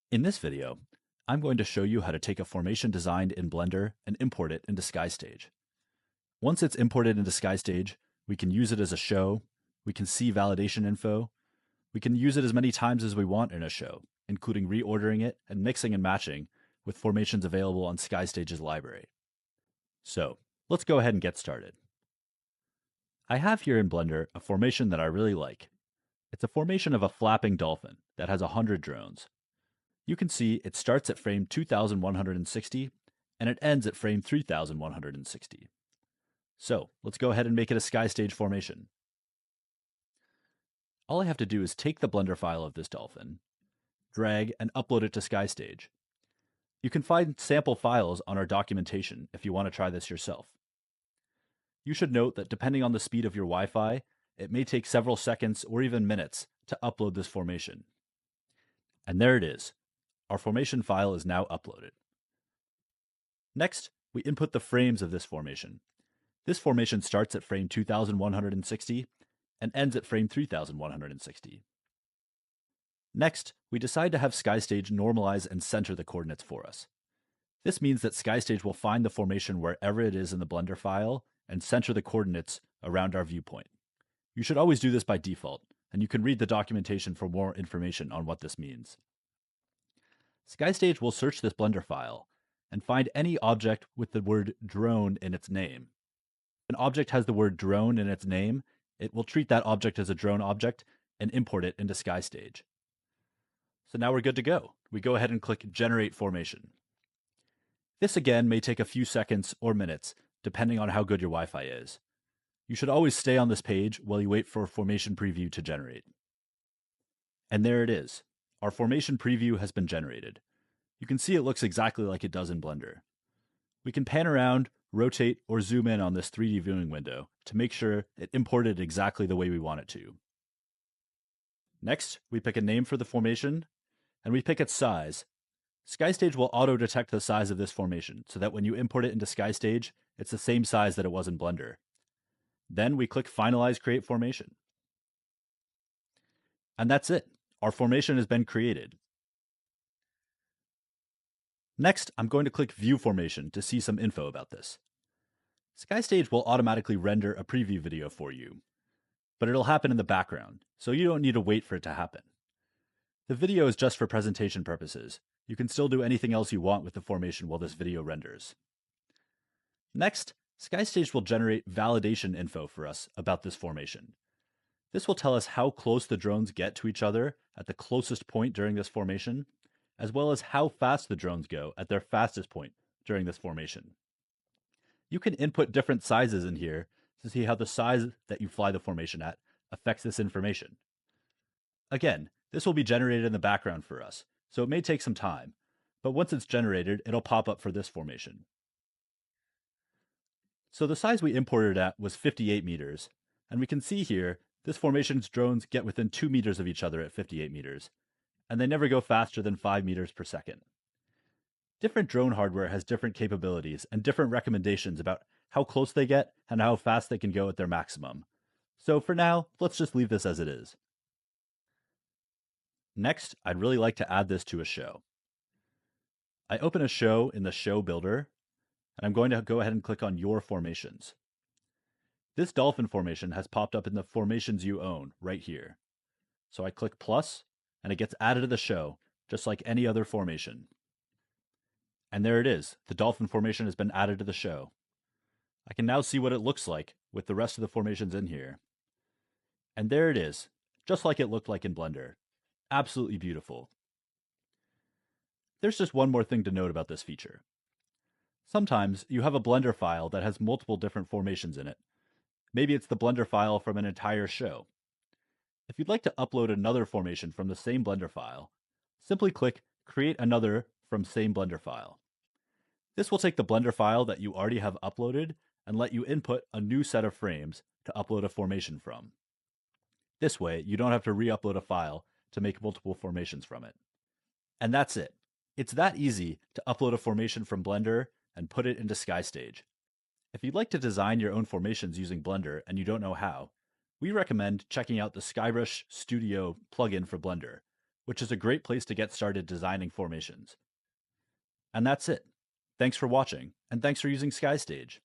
In this video, I'm going to show you how to take a formation designed in Blender and import it into SkyStage. Once it's imported into SkyStage, we can use it as a show, we can see validation info, we can use it as many times as we want in a show, including reordering it and mixing and matching with formations available on SkyStage's library. So, let's go ahead and get started. I have here in Blender a formation that I really like. It's a formation of a flapping dolphin that has 100 drones. You can see it starts at frame 2160 and it ends at frame 3160. So let's go ahead and make it a SkyStage formation. All I have to do is take the Blender file of this dolphin, drag and upload it to SkyStage. You can find sample files on our documentation if you want to try this yourself. You should note that depending on the speed of your Wi-Fi, it may take several seconds or even minutes to upload this formation. And there it is. Our formation file is now uploaded. Next, we input the frames of this formation. This formation starts at frame 2160 and ends at frame 3160. Next, we decide to have SkyStage normalize and center the coordinates for us. This means that SkyStage will find the formation wherever it is in the Blender file and center the coordinates around our viewpoint. You should always do this by default, and you can read the documentation for more information on what this means. SkyStage will search this Blender file and find any object with the word drone in its name. If an object has the word drone in its name, it will treat that object as a drone object and import it into SkyStage. So now we're good to go. We go ahead and click Generate Formation. This again may take a few seconds or minutes, depending on how good your Wi-Fi is. You should always stay on this page while you wait for Formation Preview to generate. And there it is. Our formation preview has been generated. You can see it looks exactly like it does in Blender. We can pan around, rotate, or zoom in on this 3D viewing window to make sure it imported exactly the way we want it to. Next, we pick a name for the formation, and we pick its size. SkyStage will auto-detect the size of this formation so that when you import it into SkyStage, it's the same size that it was in Blender. Then we click Finalize Create Formation. And that's it. Our formation has been created. Next, I'm going to click View Formation to see some info about this. SkyStage will automatically render a preview video for you, but it'll happen in the background, so you don't need to wait for it to happen. The video is just for presentation purposes. You can still do anything else you want with the formation while this video renders. Next, SkyStage will generate validation info for us about this formation. This will tell us how close the drones get to each other at the closest point during this formation, as well as how fast the drones go at their fastest point during this formation. You can input different sizes in here to see how the size that you fly the formation at affects this information. Again, this will be generated in the background for us, so it may take some time, but once it's generated, it'll pop up for this formation. So the size we imported at was 58 meters, and we can see here this formation's drones get within 2 meters of each other at 58 meters, and they never go faster than 5 meters per second. Different drone hardware has different capabilities and different recommendations about how close they get and how fast they can go at their maximum. So for now, let's just leave this as it is. Next, I'd really like to add this to a show. I open a show in the Show Builder, and I'm going to go ahead and click on Your Formations. This dolphin formation has popped up in the Formations You Own right here. So I click plus, and it gets added to the show, just like any other formation. And there it is. The dolphin formation has been added to the show. I can now see what it looks like with the rest of the formations in here. And there it is, just like it looked like in Blender. Absolutely beautiful. There's just one more thing to note about this feature. Sometimes you have a Blender file that has multiple different formations in it. Maybe it's the Blender file from an entire show. If you'd like to upload another formation from the same Blender file, simply click Create Another from Same Blender File. This will take the Blender file that you already have uploaded and let you input a new set of frames to upload a formation from. This way, you don't have to re-upload a file to make multiple formations from it. And that's it. It's that easy to upload a formation from Blender and put it into SkyStage. If you'd like to design your own formations using Blender and you don't know how, we recommend checking out the SkyBrush Studio plugin for Blender, which is a great place to get started designing formations. And that's it. Thanks for watching, and thanks for using SkyStage.